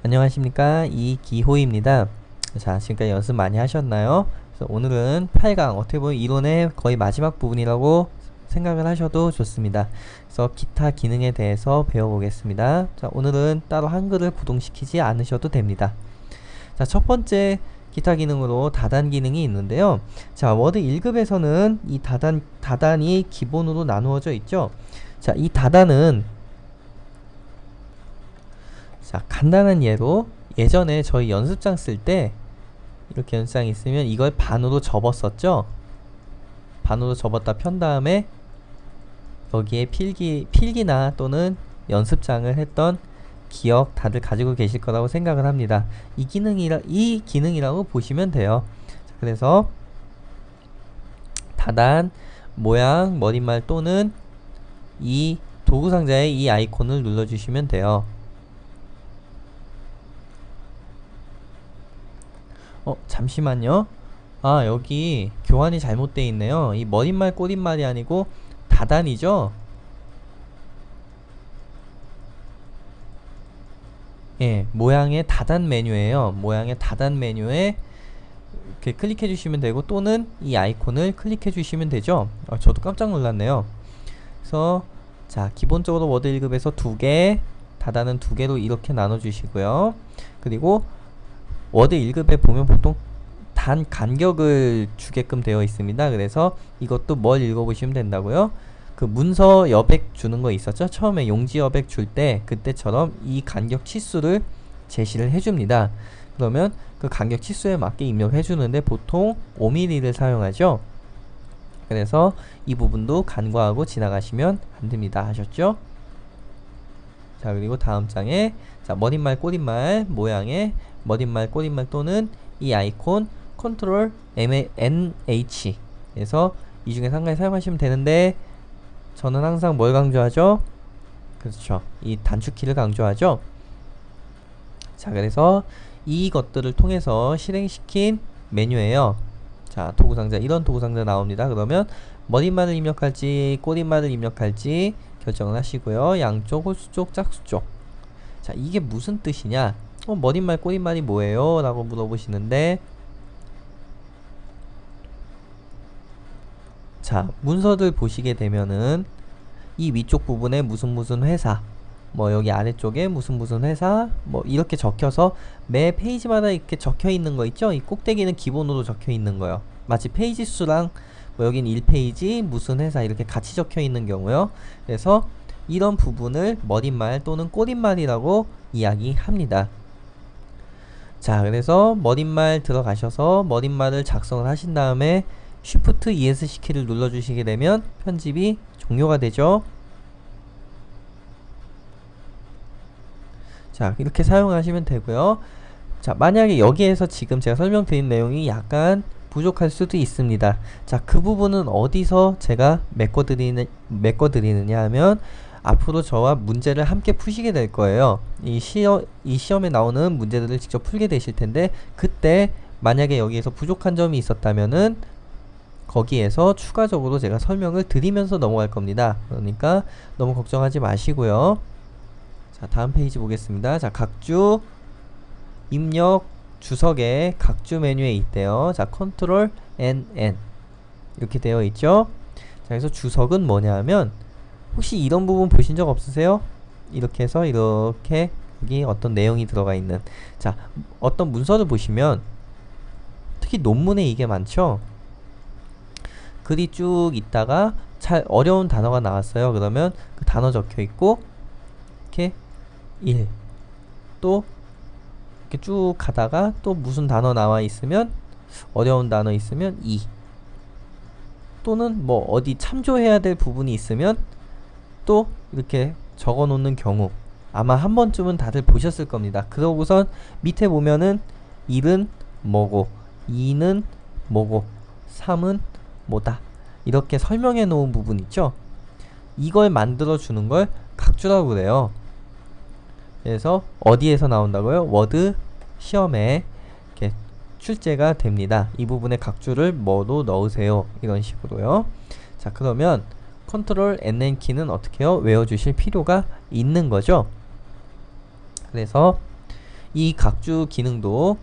안녕하십니까, 이기호입니다. 자, 지금까지 연습 많이 하셨나요? 그래서 오늘은 8강, 어떻게 보면 이론의 거의 마지막 부분이라고 생각을 하셔도 좋습니다. 그래서 기타 기능에 대해서 배워보겠습니다. 자, 오늘은 따로 한글을 구동시키지 않으셔도 됩니다. 자, 첫 번째 기타 기능으로 다단 기능이 있는데요. 자, 워드 1급에서는 이 다단이 기본으로 나누어져 있죠. 자, 이 다단은, 자, 간단한 예로 예전에 저희 연습장 쓸 때 이렇게 연습장이 있으면 이걸 반으로 접었었죠. 반으로 접었다 편 다음에 여기에 필기나 또는 연습장을 했던 기억 다들 가지고 계실 거라고 생각을 합니다. 이 기능이라고 보시면 돼요. 자, 그래서 다단, 모양, 머릿말 또는 이 도구상자의 이 아이콘을 눌러주시면 돼요. 잠시만요. 아, 여기 교환이 잘못되어 있네요. 이 머릿말 꼬릿말이 아니고 다단이죠. 예, 모양의 다단 메뉴예요. 모양의 다단 메뉴에 이렇게 클릭해 주시면 되고, 또는 이 아이콘을 클릭해 주시면 되죠. 저도 깜짝 놀랐네요. 그래서 자, 기본적으로 워드 1급에서 2개, 다단은 2개로 이렇게 나눠 주시고요. 그리고 워드 1급에 보면 보통 단 간격을 주게끔 되어 있습니다. 그래서 이것도 뭘 읽어보시면 된다고요? 그 문서 여백 주는 거 있었죠? 처음에 용지 여백 줄 때 그때처럼 이 간격 치수를 제시를 해줍니다. 그러면 그 간격 치수에 맞게 입력해 주는데 보통 5mm를 사용하죠. 그래서 이 부분도 간과하고 지나가시면 안 됩니다. 하셨죠? 자, 그리고 다음 장에 자, 머릿말 꼬릿말 모양의 머릿말 꼬릿말 또는 이 아이콘 컨트롤 NH 에서 이 중에 한 가지 사용하시면 되는데, 저는 항상 뭘 강조하죠? 그렇죠, 이 단축키를 강조하죠. 자, 그래서 이것들을 통해서 실행시킨 메뉴예요. 자, 도구상자, 이런 도구상자 나옵니다. 그러면 머릿말을 입력할지 꼬릿말을 입력할지 결정을 하시고요. 양쪽, 홀수 쪽, 짝수 쪽. 자, 이게 무슨 뜻이냐? 머릿말 꼬릿말이 뭐예요? 라고 물어보시는데, 자, 문서들 보시게 되면은 이 위쪽 부분에 무슨 회사, 뭐 여기 아래쪽에 무슨 회사, 뭐 이렇게 적혀서 매 페이지마다 이렇게 적혀 있는 거 있죠? 이 꼭대기는 기본으로 적혀 있는 거요. 마치 페이지 수랑 뭐 여긴 1페이지 무슨 회사 이렇게 같이 적혀 있는 경우요. 그래서 이런 부분을 머릿말 또는 꼬릿말이라고 이야기합니다. 자, 그래서 머릿말 들어가셔서 머릿말을 작성을 하신 다음에 Shift ES 키를 눌러주시게 되면 편집이 종료가 되죠. 자, 이렇게 사용하시면 되고요. 자, 만약에 여기에서 지금 제가 설명드린 내용이 약간 부족할 수도 있습니다. 자, 그 부분은 어디서 제가 메꿔드리느냐 하면, 앞으로 저와 문제를 함께 푸시게 될 거예요. 이 시험에 나오는 문제들을 직접 풀게 되실 텐데, 그때 만약에 여기에서 부족한 점이 있었다면은 거기에서 추가적으로 제가 설명을 드리면서 넘어갈 겁니다. 그러니까 너무 걱정하지 마시고요. 자, 다음 페이지 보겠습니다. 자, 각주 입력 주석에 각주 메뉴에 있대요. 자, 컨트롤 NN 이렇게 되어 있죠. 자, 그래서 주석은 뭐냐 하면, 혹시 이런 부분 보신 적 없으세요? 이렇게 해서 이렇게 여기 어떤 내용이 들어가 있는, 자, 어떤 문서를 보시면 특히 논문에 이게 많죠. 글이 쭉 있다가 잘 어려운 단어가 나왔어요. 그러면 그 단어 적혀 있고 이렇게 1, 또 이렇게 쭉 가다가 또 무슨 단어 나와 있으면, 어려운 단어 있으면 2, 또는 뭐 어디 참조해야 될 부분이 있으면 또 이렇게 적어 놓는 경우 아마 한 번쯤은 다들 보셨을 겁니다. 그러고선 밑에 보면은 1은 뭐고 2는 뭐고 3은 뭐다 이렇게 설명해 놓은 부분 있죠. 이걸 만들어 주는 걸 각주라고 그래요. 그래서 어디에서 나온다고요? 워드 시험에 이렇게 출제가 됩니다. 이 부분에 각주를 뭐로 넣으세요, 이런 식으로요. 자, 그러면 컨트롤 NN키는 어떻게 해요? 외워주실 필요가 있는 거죠. 그래서 이 각주 기능도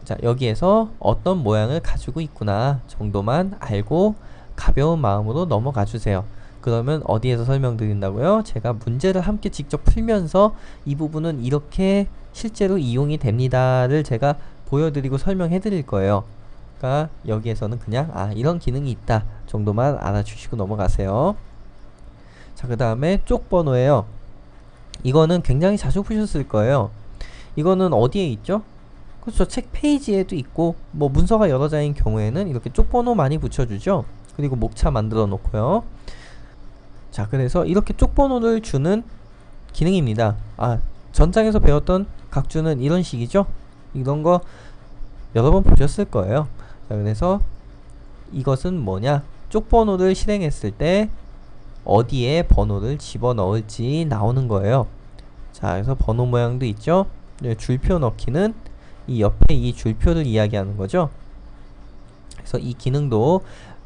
자, 여기에서 어떤 모양을 가지고 있구나 정도만 알고 가벼운 마음으로 넘어가 주세요. 그러면 어디에서 설명드린다고요? 제가 문제를 함께 직접 풀면서 이 부분은 이렇게 실제로 이용이 됩니다를 제가 보여드리고 설명해 드릴 거예요. 그러니까 여기에서는 그냥 이런 기능이 있다 정도만 알아주시고 넘어가세요. 자, 그 다음에 쪽 번호예요. 이거는 굉장히 자주 보셨을 거예요. 이거는 어디에 있죠? 그렇죠. 책 페이지에도 있고 뭐 문서가 여러 장인 경우에는 이렇게 쪽 번호 많이 붙여주죠. 그리고 목차 만들어 놓고요. 자, 그래서 이렇게 쪽 번호를 주는 기능입니다. 전장에서 배웠던 각주는 이런 식이죠. 이런 거 여러 번 보셨을 거예요. 자, 그래서 이것은 뭐냐? 쪽 번호를 실행했을 때 어디에 번호를 집어넣을지 나오는 거예요. 자, 그래서 번호 모양도 있죠. 줄표 넣기는 이 옆에 이 줄표를 이야기하는 거죠. 그래서 이 기능도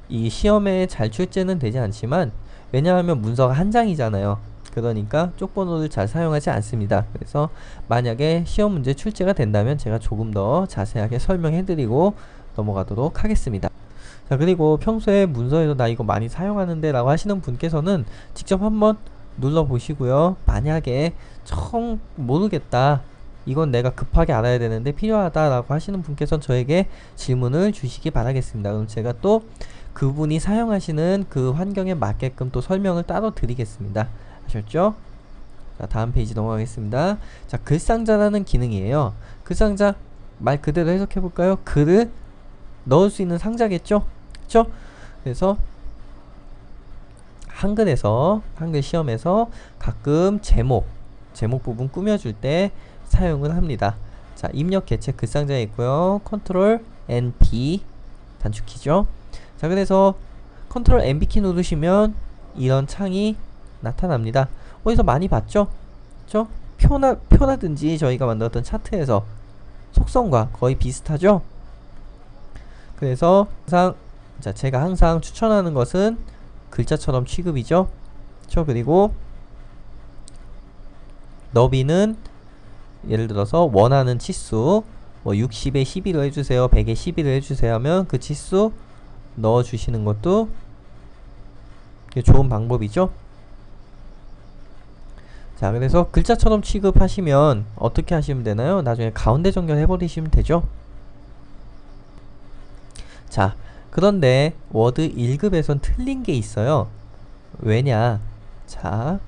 이 시험에 잘 출제는 되지 않지만 왜냐하면 문서가 한 장이잖아요. 그러니까 쪽 번호를 잘 사용하지 않습니다. 그래서 만약에 시험 문제 출제가 된다면 제가 조금 더 자세하게 설명해 드리고 넘어가도록 하겠습니다. 자, 그리고 평소에 문서에서 나 이거 많이 사용하는데 라고 하시는 분께서는 직접 한번 눌러 보시고요. 만약에 정 모르겠다, 이건 내가 급하게 알아야 되는데 필요하다 라고 하시는 분께서는 저에게 질문을 주시기 바라겠습니다. 그럼 제가 또 그분이 사용하시는 그 환경에 맞게끔 또 설명을 따로 드리겠습니다. 아셨죠? 자, 다음 페이지 넘어가겠습니다. 자, 글상자라는 기능이에요. 글상자 말 그대로 해석해 볼까요? 글을 넣을 수 있는 상자겠죠? 그쵸? 그래서 한글 시험에서 가끔 제목 부분 꾸며줄 때 사용을 합니다. 자, 입력 개체 글상자에 있고요. 컨트롤 NB 단축키죠. 자, 그래서 컨트롤 NB 키 누르시면 이런 창이 나타납니다. 어디서 많이 봤죠? 그쵸? 표라든지 저희가 만들었던 차트에서 속성과 거의 비슷하죠? 그래서 제가 항상 추천하는 것은 글자처럼 취급이죠. 그쵸? 그리고 너비는 예를 들어서 원하는 치수 뭐 60에 12로 해주세요, 100에 12로 해주세요 하면 그 치수 넣어주시는 것도 좋은 방법이죠. 자, 그래서 글자처럼 취급하시면 어떻게 하시면 되나요? 나중에 가운데 정렬 해버리시면 되죠. 자, 그런데 워드 1급에선 틀린 게 있어요. 왜냐? 자,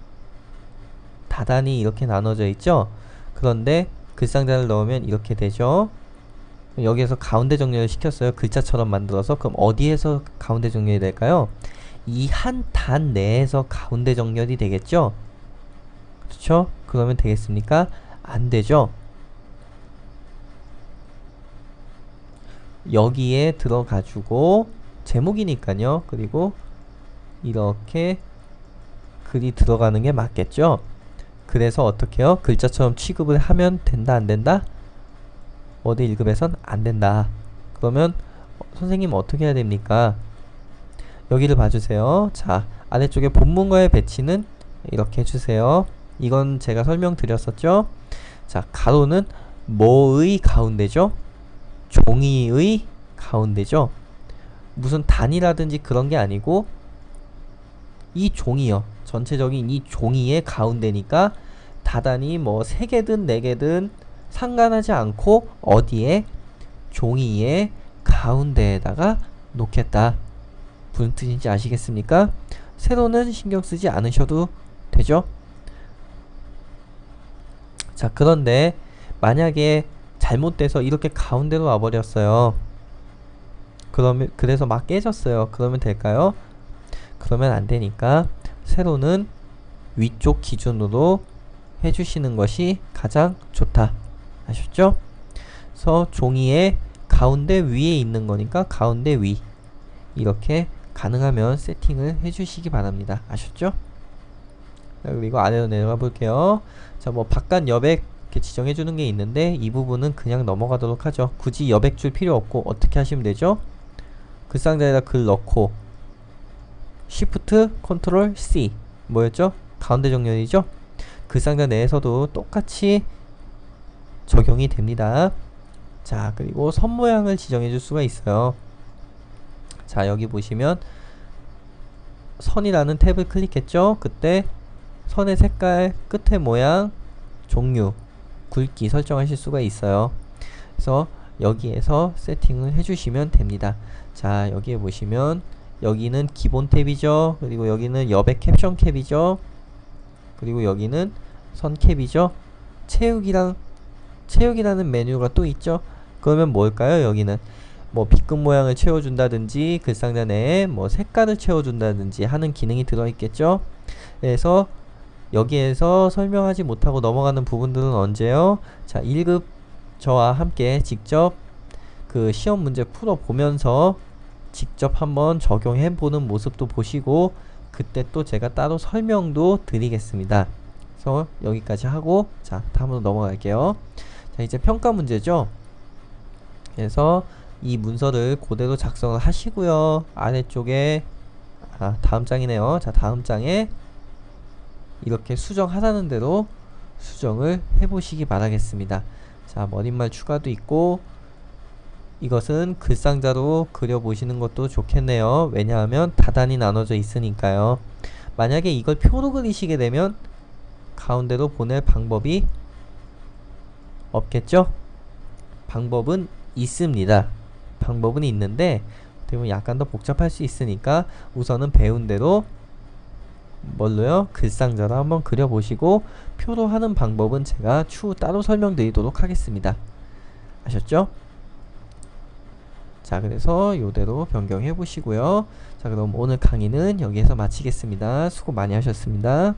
다단이 이렇게 나눠져 있죠? 그런데 글상자를 넣으면 이렇게 되죠. 여기에서 가운데 정렬을 시켰어요. 글자처럼 만들어서. 그럼 어디에서 가운데 정렬이 될까요? 이 한 단 내에서 가운데 정렬이 되겠죠? 그렇죠? 그러면 되겠습니까? 안 되죠? 여기에 들어가지고 제목이니까요. 그리고 이렇게 글이 들어가는 게 맞겠죠? 그래서 어떻게 해요? 글자처럼 취급을 하면 된다, 안 된다? 워드 1급에선 안 된다. 그러면 선생님 어떻게 해야 됩니까? 여기를 봐주세요. 자, 아래쪽에 본문과의 배치는 이렇게 해주세요. 이건 제가 설명드렸었죠? 자, 가로는 뭐의 가운데죠? 종이의 가운데죠? 무슨 단이라든지 그런 게 아니고 이 종이요. 전체적인 이 종이의 가운데니까 다단이 뭐 3개든 4개든 상관하지 않고 어디에? 종이의 가운데에다가 놓겠다. 무슨 뜻인지 아시겠습니까? 세로는 신경 쓰지 않으셔도 되죠? 자, 그런데 만약에 잘못돼서 이렇게 가운데로 와버렸어요. 그래서 막 깨졌어요. 그러면 될까요? 그러면 안 되니까 세로는 위쪽 기준으로 해주시는 것이 가장 좋다. 아셨죠? 그래서 종이의 가운데 위에 있는 거니까 가운데 위, 이렇게 가능하면 세팅을 해주시기 바랍니다. 아셨죠? 자, 그리고 아래로 내려가 볼게요. 자, 뭐 바깥 여백 이렇게 지정해 주는 게 있는데 이 부분은 그냥 넘어가도록 하죠. 굳이 여백 줄 필요 없고 어떻게 하시면 되죠? 글상자에다 글 넣고 Shift Ctrl C 뭐였죠? 가운데 정렬이죠? 글상자 내에서도 똑같이 적용이 됩니다. 자, 그리고 선 모양을 지정해 줄 수가 있어요. 자, 여기 보시면 선이라는 탭을 클릭했죠. 그때 선의 색깔, 끝의 모양, 종류, 굵기 설정하실 수가 있어요. 그래서 여기에서 세팅을 해주시면 됩니다. 자, 여기에 보시면 여기는 기본 탭이죠. 그리고 여기는 여백 캡션 캡이죠. 그리고 여기는 선 캡이죠. 채우기라는 메뉴가 또 있죠. 그러면 뭘까요? 여기는 뭐 빗금 모양을 채워준다든지 글상자 내에 뭐 색깔을 채워준다든지 하는 기능이 들어있겠죠. 그래서 여기에서 설명하지 못하고 넘어가는 부분들은 언제요? 자, 1급 저와 함께 직접 그 시험 문제 풀어보면서 직접 한번 적용해 보는 모습도 보시고 그때 또 제가 따로 설명도 드리겠습니다. 그래서 여기까지 하고 자, 다음으로 넘어갈게요. 자, 이제 평가 문제죠. 그래서 이 문서를 그대로 작성을 하시고요. 아래쪽에 다음 장이네요. 자, 다음 장에 이렇게 수정하라는 대로 수정을 해보시기 바라겠습니다. 자, 머릿말 추가도 있고 이것은 글상자로 그려보시는 것도 좋겠네요. 왜냐하면 다단이 나눠져 있으니까요. 만약에 이걸 표로 그리시게 되면 가운데로 보낼 방법이 없겠죠? 방법은 있습니다. 방법은 있는데 어떻게 약간 더 복잡할 수 있으니까 우선은 배운 대로 뭘로요? 글상자로 한번 그려보시고 표로 하는 방법은 제가 추후 따로 설명드리도록 하겠습니다. 아셨죠? 자, 그래서 요대로 변경해 보시고요. 자, 그럼 오늘 강의는 여기에서 마치겠습니다. 수고 많이 하셨습니다.